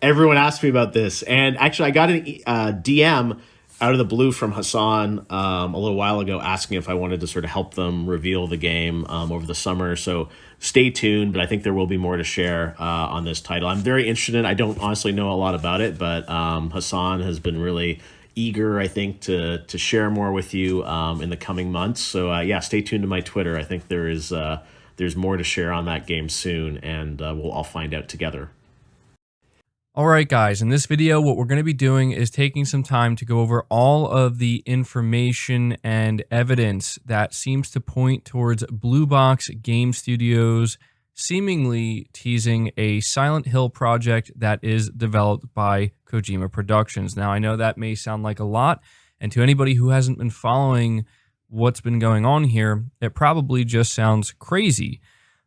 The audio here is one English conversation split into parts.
Everyone asked me about this, and actually, I got a DM out of the blue from Hassan a little while ago asking if I wanted to sort of help them reveal the game over the summer. So stay tuned, but I think there will be more to share on this title. I'm very interested in it. I don't honestly know a lot about it, but Hassan has been really eager, I think, to share more with you in the coming months. So yeah, stay tuned to my Twitter. I think there's more to share on that game soon, and we'll all find out together. Alright guys, in this video what we're going to be doing is taking some time to go over all of the information and evidence that seems to point towards Blue Box Game Studios seemingly teasing a Silent Hill project that is developed by Kojima Productions. Now I know that may sound like a lot, and to anybody who hasn't been following what's been going on here, it probably just sounds crazy,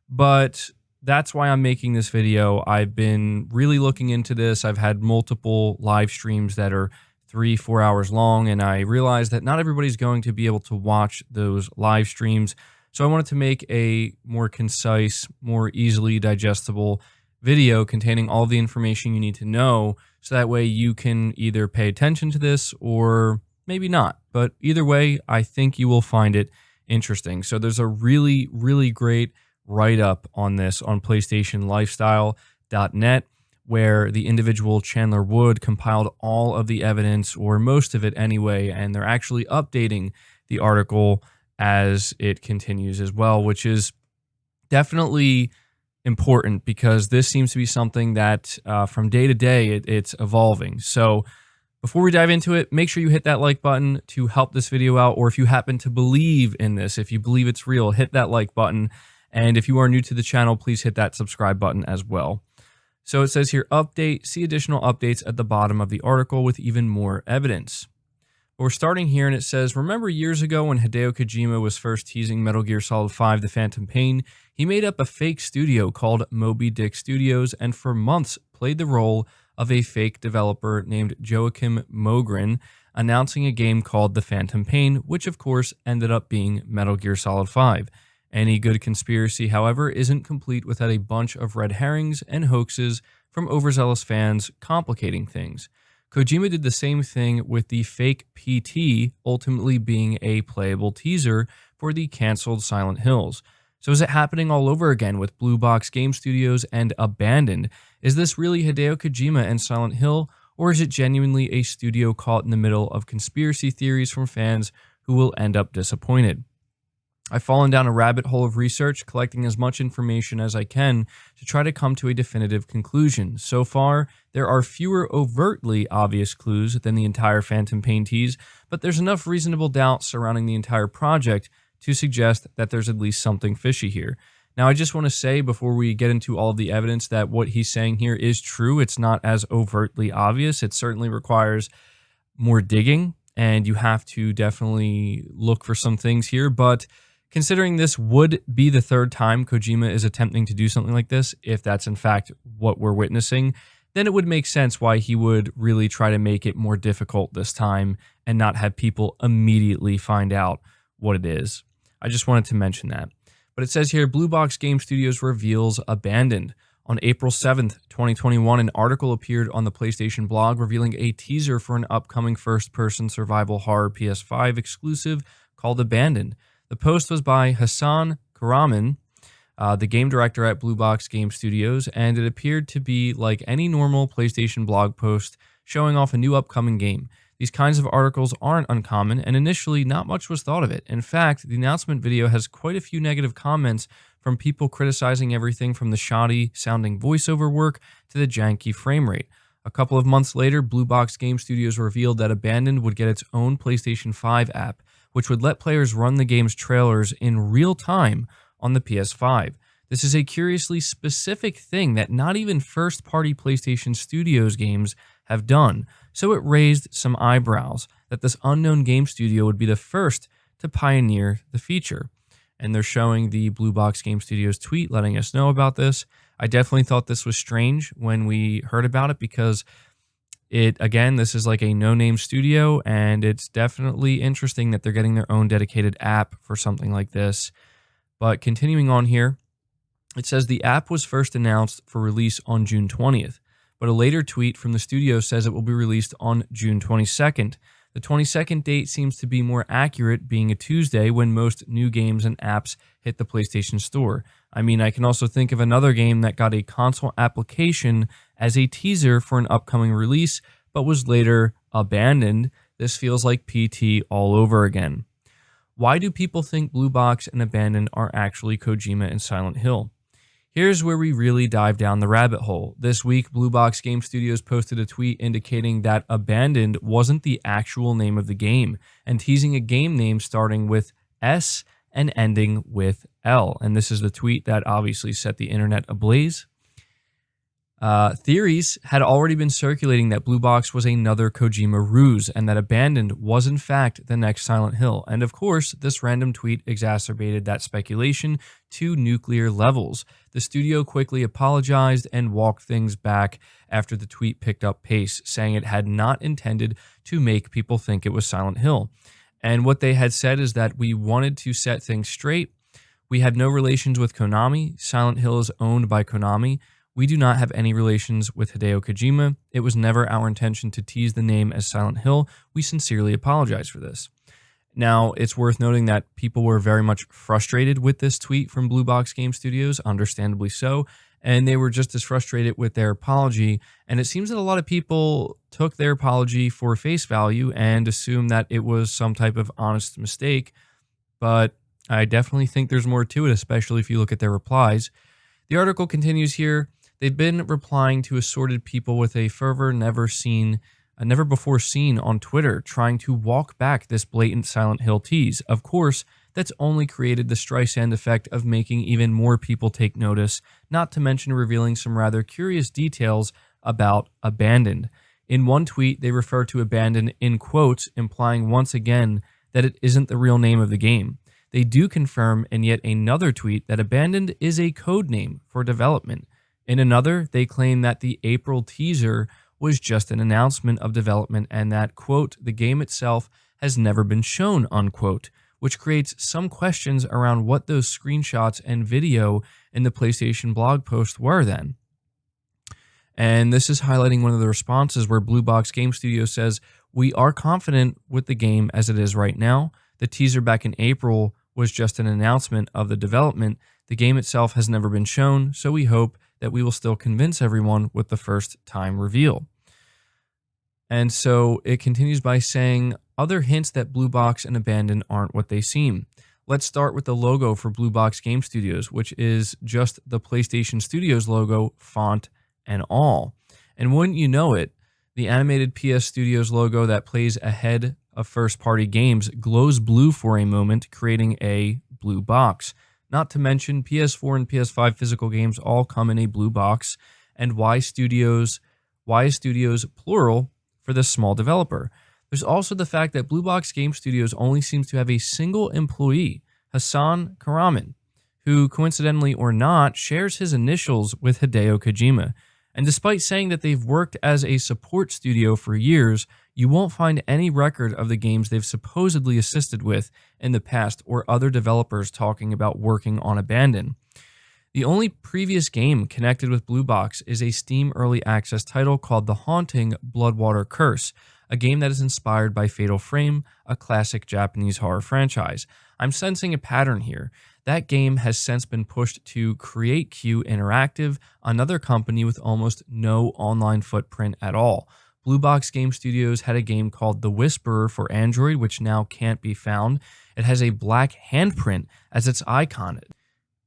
but that's why I'm making this video. I've been really looking into this. I've had multiple live streams that are 3-4 hours long, and I realized that not everybody's going to be able to watch those live streams. So I wanted to make a more concise, more easily digestible video containing all the information you need to know, so that way you can either pay attention to this or maybe not. But either way, I think you will find it interesting. So there's a really, really great write-up on this on PlayStationLifestyle.net, where the individual Chandler Wood compiled all of the evidence, or most of it anyway, and they're actually updating the article as it continues as well, which is definitely important because this seems to be something that from day to day it's evolving. So before we dive into it, make sure you hit that like button to help this video out, or if you happen to believe in this, if you believe it's real, hit that like button. And if you are new to the channel, please hit that subscribe button as well. So it says here, update, see additional updates at the bottom of the article with even more evidence. But we're starting here and it says, remember years ago when Hideo Kojima was first teasing Metal Gear Solid 5 The Phantom Pain, he made up a fake studio called Moby Dick Studios and for months played the role of a fake developer named Joachim Mogren, announcing a game called The Phantom Pain, which of course ended up being Metal Gear Solid 5. Any good conspiracy, however, isn't complete without a bunch of red herrings and hoaxes from overzealous fans complicating things. Kojima did the same thing with the fake PT ultimately being a playable teaser for the cancelled Silent Hills. So is it happening all over again with Blue Box Game Studios and Abandoned? Is this really Hideo Kojima and Silent Hill, or is it genuinely a studio caught in the middle of conspiracy theories from fans who will end up disappointed? I've fallen down a rabbit hole of research, collecting as much information as I can to try to come to a definitive conclusion. So far, there are fewer overtly obvious clues than the entire Phantom Pain tease, but there's enough reasonable doubt surrounding the entire project to suggest that there's at least something fishy here. Now, I just want to say before we get into all of the evidence that what he's saying here is true. It's not as overtly obvious. It certainly requires more digging, and you have to definitely look for some things here, but considering this would be the third time Kojima is attempting to do something like this, if that's in fact what we're witnessing, then it would make sense why he would really try to make it more difficult this time and not have people immediately find out what it is. I just wanted to mention that. But it says here, Blue Box Game Studios reveals Abandoned. On April 7th, 2021, an article appeared on the PlayStation blog revealing a teaser for an upcoming first-person survival horror PS5 exclusive called Abandoned. The post was by Hassan Karaman, the game director at Blue Box Game Studios, and it appeared to be like any normal PlayStation blog post showing off a new upcoming game. These kinds of articles aren't uncommon, and initially not much was thought of it. In fact, the announcement video has quite a few negative comments from people criticizing everything from the shoddy-sounding voiceover work to the janky frame rate. A couple of months later, Blue Box Game Studios revealed that Abandoned would get its own PlayStation 5 app, which would let players run the game's trailers in real time on the PS5. This is a curiously specific thing that not even first-party PlayStation Studios games have done, so it raised some eyebrows that this unknown game studio would be the first to pioneer the feature. And they're showing the Blue Box Game Studios tweet letting us know about this. I definitely thought this was strange when we heard about it because again, this is like a no-name studio, and it's definitely interesting that they're getting their own dedicated app for something like this. But continuing on here, it says the app was first announced for release on June 20th, but a later tweet from the studio says it will be released on June 22nd. The 22nd date seems to be more accurate, being a Tuesday when most new games and apps hit the PlayStation Store. I mean, I can also think of another game that got a console application as a teaser for an upcoming release, but was later abandoned. This feels like PT all over again. Why do people think Blue Box and Abandoned are actually Kojima and Silent Hill? Here's where we really dive down the rabbit hole. This week, Blue Box Game Studios posted a tweet indicating that Abandoned wasn't the actual name of the game, and teasing a game name starting with S and ending with L. And this is the tweet that obviously set the internet ablaze. Theories had already been circulating that Blue Box was another Kojima ruse and that Abandoned was in fact the next Silent Hill. And of course, this random tweet exacerbated that speculation to nuclear levels. The studio quickly apologized and walked things back after the tweet picked up pace, saying it had not intended to make people think it was Silent Hill. And what they had said is that we wanted to set things straight. We had no relations with Konami. Silent Hill is owned by Konami. We do not have any relations with Hideo Kojima. It was never our intention to tease the name as Silent Hill. We sincerely apologize for this. Now, it's worth noting that people were very much frustrated with this tweet from Blue Box Game Studios, understandably so, and they were just as frustrated with their apology. And it seems that a lot of people took their apology for face value and assumed that it was some type of honest mistake. But I definitely think there's more to it, especially if you look at their replies. The article continues here. They've been replying to assorted people with a fervor never before seen on Twitter, trying to walk back this blatant Silent Hill tease. Of course, that's only created the Streisand effect of making even more people take notice, not to mention revealing some rather curious details about Abandoned. In one tweet, they refer to Abandoned in quotes, implying once again that it isn't the real name of the game. They do confirm in yet another tweet that Abandoned is a code name for development. In another, they claim that the April teaser was just an announcement of development and that, quote, the game itself has never been shown, unquote, which creates some questions around what those screenshots and video in the PlayStation blog post were then. And this is highlighting one of the responses where Blue Box Game Studio says, we are confident with the game as it is right now. The teaser back in April was just an announcement of the development. The game itself has never been shown, so we hope that we will still convince everyone with the first time reveal. And so it continues by saying other hints that Blue Box and Abandoned aren't what they seem. Let's start with the logo for Blue Box Game Studios, which is just the PlayStation Studios logo, font and all. And wouldn't you know it, the animated PS Studios logo that plays ahead of first-party games glows blue for a moment, creating a blue box. Not to mention, PS4 and PS5 physical games all come in a blue box, and why studios plural for this small developer. There's also the fact that Blue Box Game Studios only seems to have a single employee, Hasan Karaman, who, coincidentally or not, shares his initials with Hideo Kojima. And despite saying that they've worked as a support studio for years, you won't find any record of the games they've supposedly assisted with in the past or other developers talking about working on Abandoned. The only previous game connected with Blue Box is a Steam Early Access title called The Haunting Bloodwater Curse, a game that is inspired by Fatal Frame, a classic Japanese horror franchise. I'm sensing a pattern here. That game has since been pushed to Create Q Interactive, another company with almost no online footprint at all. Blue Box Game Studios had a game called The Whisperer for Android, which now can't be found. It has a black handprint as its icon,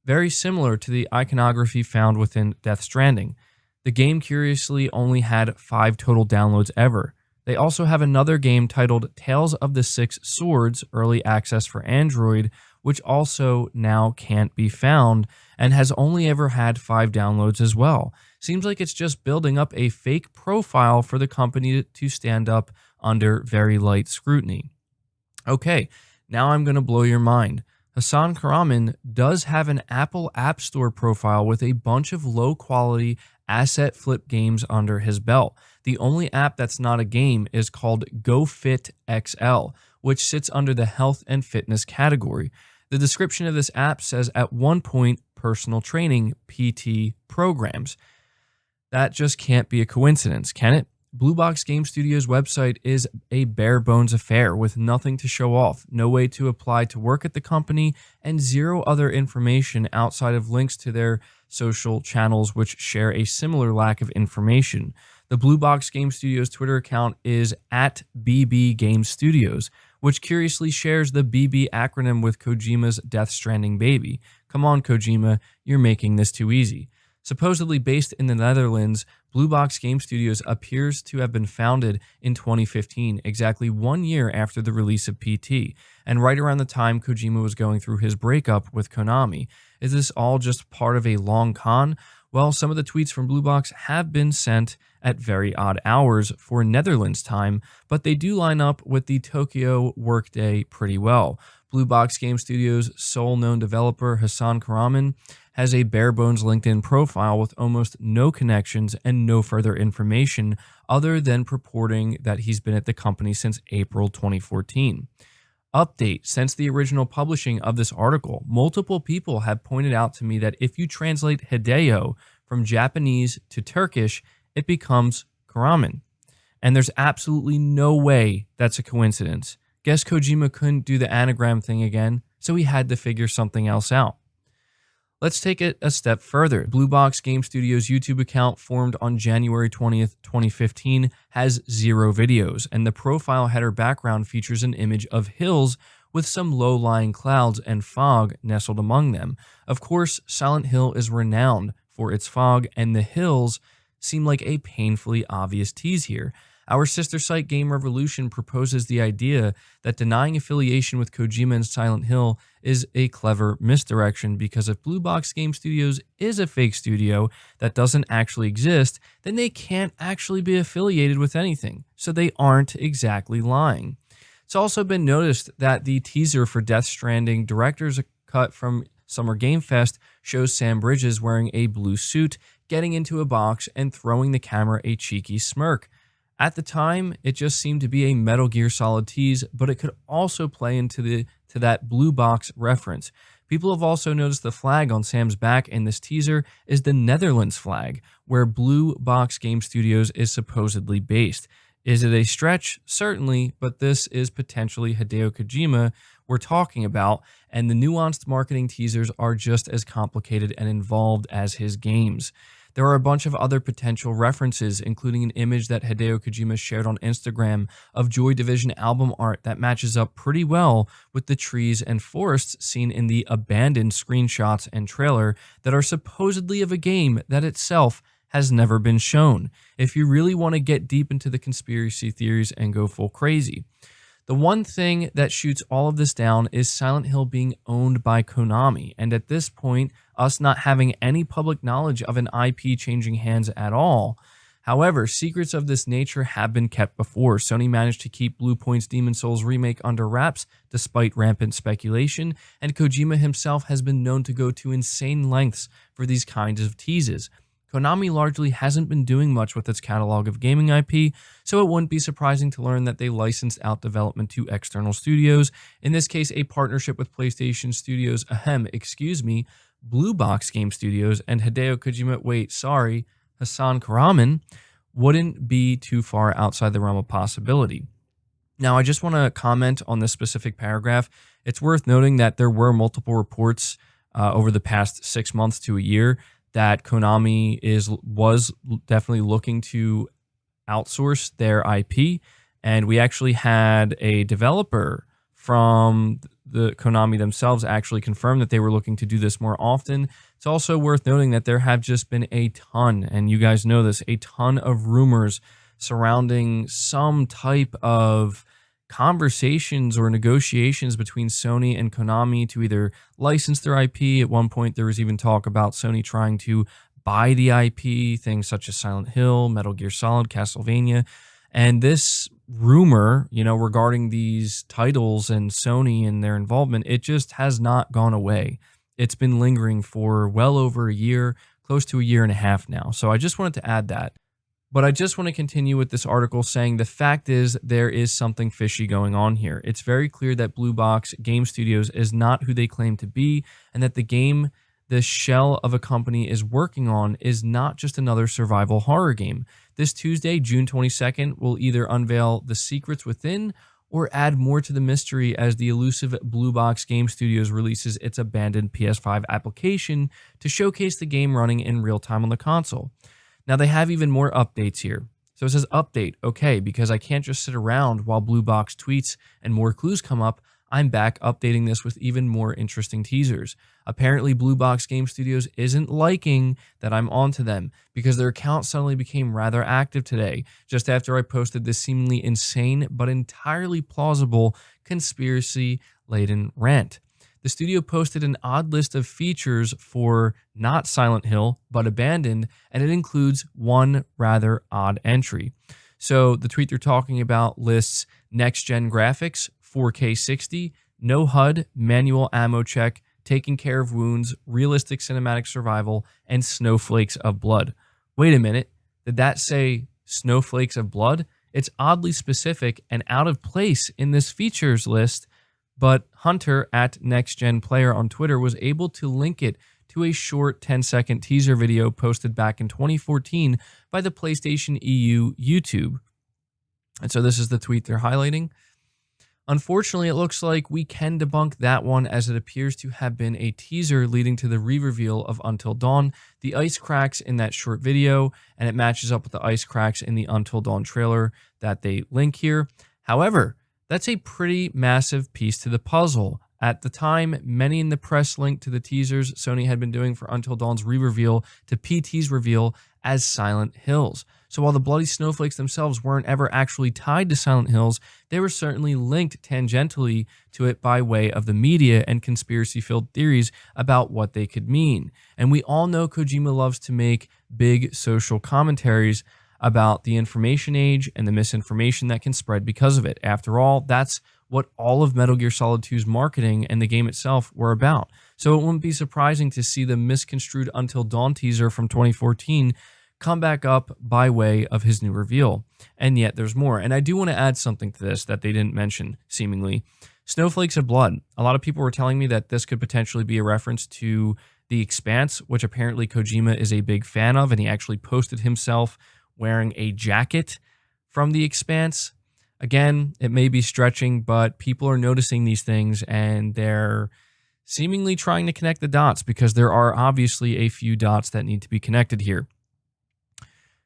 very similar to the iconography found within Death Stranding. The game curiously only had 5 total downloads ever. They also have another game titled Tales of the Six Swords, early access for Android, which also now can't be found and has only ever had 5 downloads as well. Seems like it's just building up a fake profile for the company to stand up under very light scrutiny. Okay, now I'm going to blow your mind. Hasan Karaman does have an Apple App Store profile with a bunch of low-quality asset flip games under his belt. The only app that's not a game is called GoFit XL, which sits under the health and fitness category. The description of this app says at one point, personal training, PT programs. That just can't be a coincidence, can it? Blue Box Game Studios' website is a bare bones affair with nothing to show off, no way to apply to work at the company, and zero other information outside of links to their social channels, which share a similar lack of information. The Blue Box Game Studios Twitter account is at BB Game Studios, which curiously shares the BB acronym with Kojima's Death Stranding baby. Come on, Kojima, you're making this too easy. Supposedly based in the Netherlands, Blue Box Game Studios appears to have been founded in 2015, exactly 1 year after the release of PT, and right around the time Kojima was going through his breakup with Konami. Is this all just part of a long con? Well, some of the tweets from Blue Box have been sent at very odd hours for Netherlands time, but they do line up with the Tokyo workday pretty well. Blue Box Game Studios' sole known developer, Hassan Karaman, has a bare-bones LinkedIn profile with almost no connections and no further information other than purporting that he's been at the company since April 2014. Update: since the original publishing of this article, multiple people have pointed out to me that if you translate Hideo from Japanese to Turkish, it becomes Karaman. And there's absolutely no way that's a coincidence. Guess Kojima couldn't do the anagram thing again, so he had to figure something else out. Let's take it a step further. Blue Box Game Studios' YouTube account, formed on January 20th, 2015, has 0 videos, and the profile header background features an image of hills with some low-lying clouds and fog nestled among them. Of course, Silent Hill is renowned for its fog, and the hills seem like a painfully obvious tease here. Our sister site Game Revolution proposes the idea that denying affiliation with Kojima and Silent Hill is a clever misdirection, because if Blue Box Game Studios is a fake studio that doesn't actually exist, then they can't actually be affiliated with anything, so they aren't exactly lying. It's also been noticed that the teaser for Death Stranding director's cut from Summer Game Fest shows Sam Bridges wearing a blue suit, getting into a box and throwing the camera a cheeky smirk. At the time, it just seemed to be a Metal Gear Solid tease, but it could also play into that blue box reference. People have also noticed the flag on Sam's back in this teaser is the Netherlands flag, where Blue Box Game Studios is supposedly based. Is it a stretch? Certainly, but this is potentially Hideo Kojima we're talking about, and the nuanced marketing teasers are just as complicated and involved as his games. There are a bunch of other potential references, including an image that Hideo Kojima shared on Instagram of Joy Division album art that matches up pretty well with the trees and forests seen in the abandoned screenshots and trailer that are supposedly of a game that itself has never been shown, if you really want to get deep into the conspiracy theories and go full crazy. The one thing that shoots all of this down is Silent Hill being owned by Konami, and at this point, us not having any public knowledge of an IP changing hands at all. However, secrets of this nature have been kept before. Sony managed to keep Blue Point's Demon's Souls remake under wraps despite rampant speculation, and Kojima himself has been known to go to insane lengths for these kinds of teases. Konami largely hasn't been doing much with its catalog of gaming IP, so it wouldn't be surprising to learn that they licensed out development to external studios, in this case a partnership with PlayStation Studios, Blue Box Game Studios, and Hideo Kojima, Hassan Karaman, wouldn't be too far outside the realm of possibility. Now, I just want to comment on this specific paragraph. It's worth noting that there were multiple reports over the past 6 months to a year that Konami was definitely looking to outsource their IP, and we actually had a developer from the Konami themselves actually confirm that they were looking to do this more often. It's also worth noting that there have just been a ton, and you guys know this, a ton of rumors surrounding some type of conversations or negotiations between Sony and Konami to either license their IP. At one point, there was even talk about Sony trying to buy the IP, things such as Silent Hill, Metal Gear Solid, Castlevania. And this rumor, regarding these titles and Sony and their involvement, it just has not gone away. It's been lingering for well over a year, close to a year and a half now. So I just wanted to add that. But I just want to continue with this article saying the fact is there is something fishy going on here. It's very clear that Blue Box Game Studios is not who they claim to be, and that the game this shell of a company is working on is not just another survival horror game. This Tuesday, June 22nd, will either unveil the secrets within or add more to the mystery as the elusive Blue Box Game Studios releases its abandoned PS5 application to showcase the game running in real time on the console. Now, they have even more updates here. So it says update, okay, because I can't just sit around while Blue Box tweets and more clues come up. I'm back updating this with even more interesting teasers. Apparently, Blue Box Game Studios isn't liking that I'm onto them because their account suddenly became rather active today, just after I posted this seemingly insane but entirely plausible conspiracy-laden rant. The studio posted an odd list of features for not Silent Hill, but Abandoned, and it includes one rather odd entry. So the tweet they're talking about lists next-gen graphics, 4K 60, no HUD, manual ammo check, taking care of wounds, realistic cinematic survival, and snowflakes of blood. Wait a minute, did that say snowflakes of blood? It's oddly specific and out of place in this features list, but Hunter at NextGen Player on Twitter was able to link it to a short 10-second teaser video posted back in 2014 by the PlayStation EU YouTube. And so this is the tweet they're highlighting. Unfortunately, it looks like we can debunk that one as it appears to have been a teaser leading to the re-reveal of Until Dawn. The ice cracks in that short video, and it matches up with the ice cracks in the Until Dawn trailer that they link here. However, that's a pretty massive piece to the puzzle. At the time, many in the press linked to the teasers Sony had been doing for Until Dawn's re-reveal to PT's reveal as Silent Hills. So while the bloody snowflakes themselves weren't ever actually tied to Silent Hills, they were certainly linked tangentially to it by way of the media and conspiracy-filled theories about what they could mean. And we all know Kojima loves to make big social commentaries about the information age and the misinformation that can spread because of it. After all, that's what all of Metal Gear Solid 2's marketing and the game itself were about. So it wouldn't be surprising to see the misconstrued Until Dawn teaser from 2014 come back up by way of his new reveal. And yet there's more. And I do want to add something to this that they didn't mention, seemingly. Snowflakes of blood. A lot of people were telling me that this could potentially be a reference to The Expanse, which apparently Kojima is a big fan of, and he actually posted himself wearing a jacket from The Expanse. Again, it may be stretching, but people are noticing these things and they're seemingly trying to connect the dots because there are obviously a few dots that need to be connected here.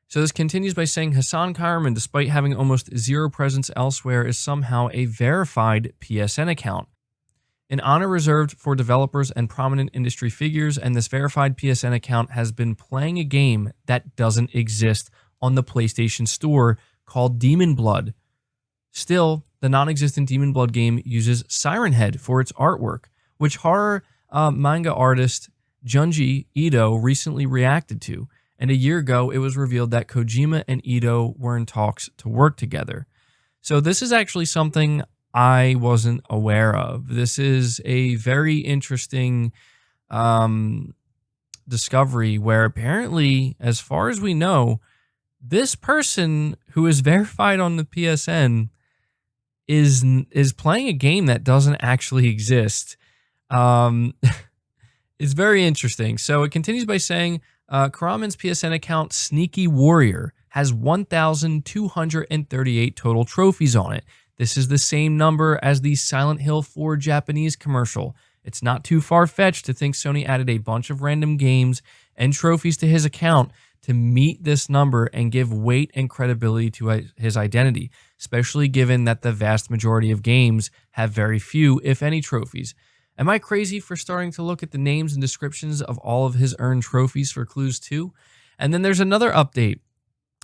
So this continues by saying Hassan Karaman, despite having almost zero presence elsewhere, is somehow a verified PSN account. An honor reserved for developers and prominent industry figures, and this verified PSN account has been playing a game that doesn't exist on the PlayStation Store called Demon Blood. Still, the non-existent Demon Blood game uses Siren Head for its artwork, which horror manga artist Junji Ito recently reacted to. And a year ago, it was revealed that Kojima and Ito were in talks to work together. So this is actually something I wasn't aware of. This is a very interesting discovery where apparently, as far as we know, this person who is verified on the PSN is playing a game that doesn't actually exist. It's very interesting. So it continues by saying, Karaman's PSN account, Sneaky Warrior, has 1,238 total trophies on it. This is the same number as the Silent Hill 4 Japanese commercial. It's not too far-fetched to think Sony added a bunch of random games and trophies to his account to meet this number and give weight and credibility to his identity, especially given that the vast majority of games have very few, if any, trophies. Am I crazy for starting to look at the names and descriptions of all of his earned trophies for Clues 2? And then there's another update.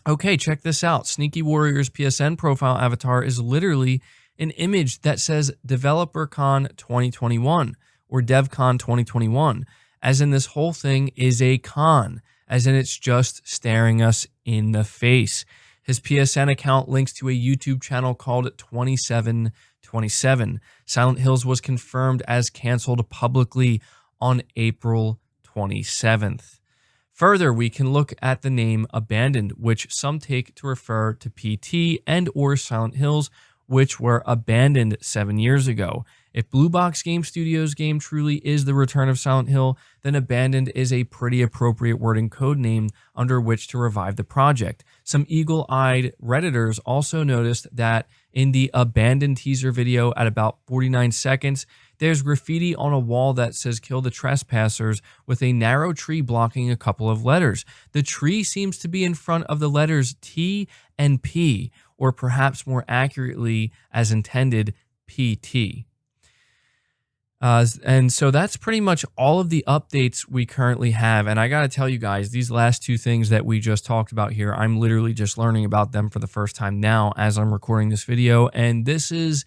Okay, check this out. Sneaky Warrior's PSN profile avatar is literally an image that says DeveloperCon 2021 or DevCon 2021, as in this whole thing is a con, as in it's just staring us in the face. His PSN account links to a YouTube channel called 2727. Silent Hills was confirmed as canceled publicly on April 27th. Further, we can look at the name Abandoned, which some take to refer to PT and or Silent Hills, which were abandoned 7 years ago. If Blue Box Game Studios' game truly is the return of Silent Hill, then Abandoned is a pretty appropriate word and code name under which to revive the project. Some eagle-eyed Redditors also noticed that in the Abandoned teaser video at about 49 seconds, there's graffiti on a wall that says "Kill the Trespassers" with a narrow tree blocking a couple of letters. The tree seems to be in front of the letters T and P, or perhaps more accurately, as intended, PT. And so that's pretty much all of the updates we currently have. And I got to tell you guys, these last two things that we just talked about here, I'm literally just learning about them for the first time now as I'm recording this video. And this is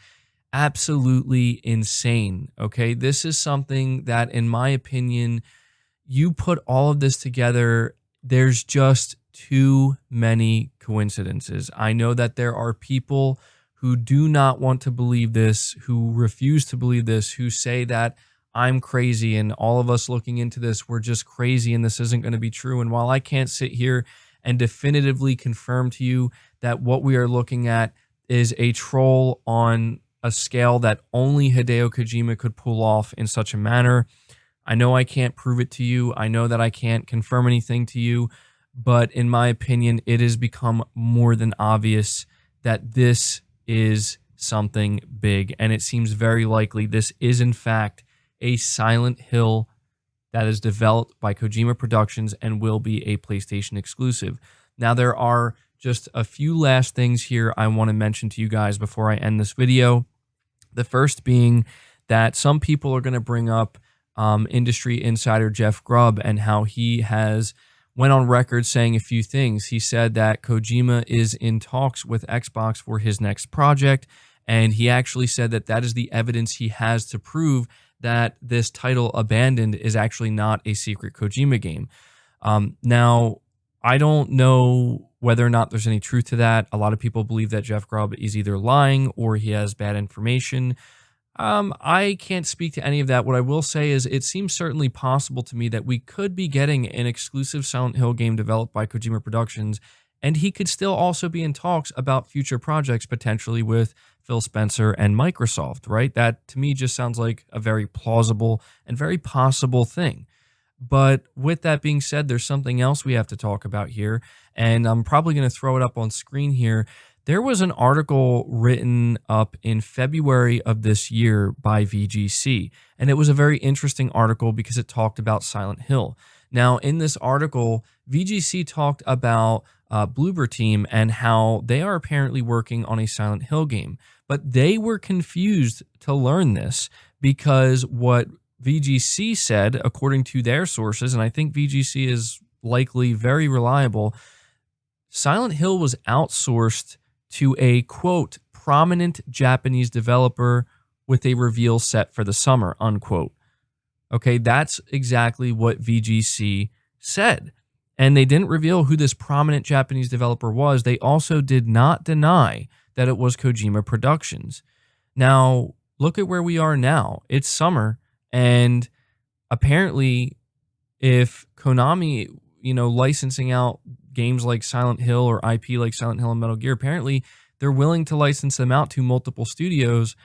absolutely insane. Okay. This is something that, in my opinion, you put all of this together, there's just too many coincidences. I know that there are people who do not want to believe this, who refuse to believe this, who say that I'm crazy and all of us looking into this, we're just crazy and this isn't going to be true. And while I can't sit here and definitively confirm to you that what we are looking at is a troll on a scale that only Hideo Kojima could pull off in such a manner, I know I can't prove it to you. I know that I can't confirm anything to you, but in my opinion, it has become more than obvious that this is something big, and it seems very likely this is in fact a Silent Hill that is developed by Kojima Productions and will be a PlayStation exclusive. Now, there are just a few last things here I want to mention to you guys before I end this video. The first being that some people are going to bring up industry insider Jeff Grubb and how he has went on record saying a few things. He said that Kojima is in talks with Xbox for his next project, and he actually said that that is the evidence he has to prove that this title, Abandoned, is actually not a secret Kojima game. Now, I don't know whether or not there's any truth to that. A lot of people believe that Jeff Grubb is either lying or he has bad information. I can't speak to any of that. What I will say is it seems certainly possible to me that we could be getting an exclusive Silent Hill game developed by Kojima Productions, and he could still also be in talks about future projects potentially with Phil Spencer and Microsoft, right? That to me just sounds like a very plausible and very possible thing. But with that being said, there's something else we have to talk about here, and I'm probably going to throw it up on screen here. There was an article written up in February of this year by VGC, and it was a very interesting article because it talked about Silent Hill. Now, in this article, VGC talked about Bloober Team and how they are apparently working on a Silent Hill game, but they were confused to learn this because what VGC said, according to their sources, and I think VGC is likely very reliable, Silent Hill was outsourced to a, quote, prominent Japanese developer with a reveal set for the summer, unquote. Okay, that's exactly what VGC said. And they didn't reveal who this prominent Japanese developer was. They also did not deny that it was Kojima Productions. Now, look at where we are now. It's summer, and apparently if Konami, licensing out games like Silent Hill or IP like Silent Hill and Metal Gear, apparently they're willing to license them out to multiple studios.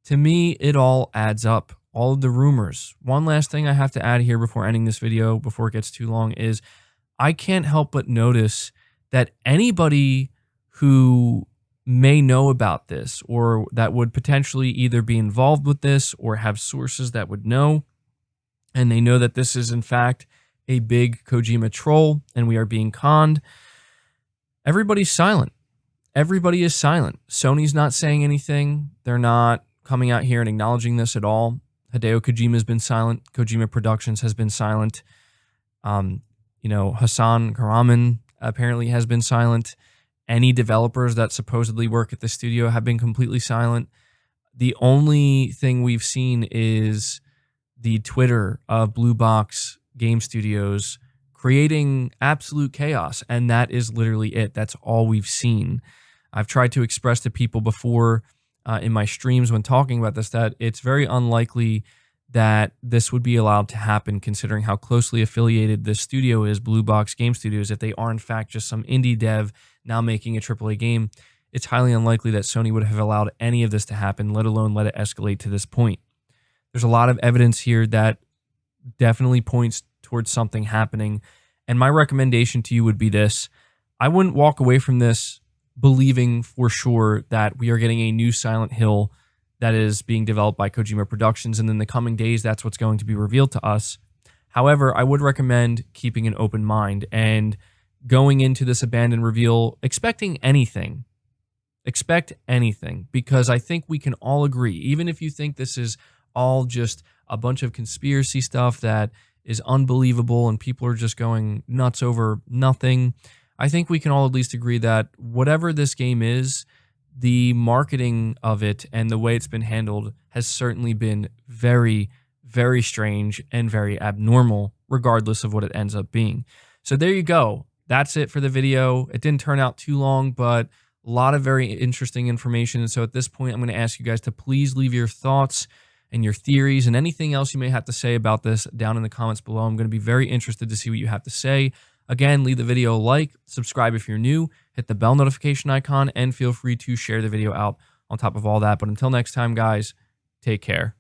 To me, it all adds up. All of the rumors. One last thing I have to add here before ending this video, before it gets too long, is I can't help but notice that anybody who may know about this or that would potentially either be involved with this or have sources that would know, and they know that this is in fact a big Kojima troll and we are being conned, everybody's silent. Everybody is silent. Sony's not saying anything. They're not coming out here and acknowledging this at all. Hideo Kojima has been silent. Kojima Productions has been silent. Hassan Karaman apparently has been silent. Any developers that supposedly work at the studio have been completely silent. The only thing we've seen is the Twitter of Blue Box Game Studios creating absolute chaos, and that is literally it. That's all we've seen. I've tried to express to people before in my streams when talking about this that it's very unlikely that this would be allowed to happen considering how closely affiliated this studio is, Blue Box Game Studios, if they are in fact just some indie dev now making a AAA game. it's highly unlikely that Sony would have allowed any of this to happen, let alone let it escalate to this point. There's a lot of evidence here that definitely points towards something happening. And my recommendation to you would be this. I wouldn't walk away from this believing for sure that we are getting a new Silent Hill that is being developed by Kojima Productions, and in the coming days, that's what's going to be revealed to us. However, I would recommend keeping an open mind and going into this abandoned reveal expecting anything. Expect anything, because I think we can all agree, even if you think this is all just a bunch of conspiracy stuff that is unbelievable and people are just going nuts over nothing, I think we can all at least agree that whatever this game is, the marketing of it and the way it's been handled has certainly been very, very strange and very abnormal, regardless of what it ends up being. So there you go. That's it for the video. It didn't turn out too long, but a lot of very interesting information. And so at this point, I'm going to ask you guys to please leave your thoughts and your theories and anything else you may have to say about this down in the comments below. I'm going to be very interested to see what you have to say. Again, leave the video a like, subscribe if you're new, hit the bell notification icon, and feel free to share the video out on top of all that. But until next time, guys, take care.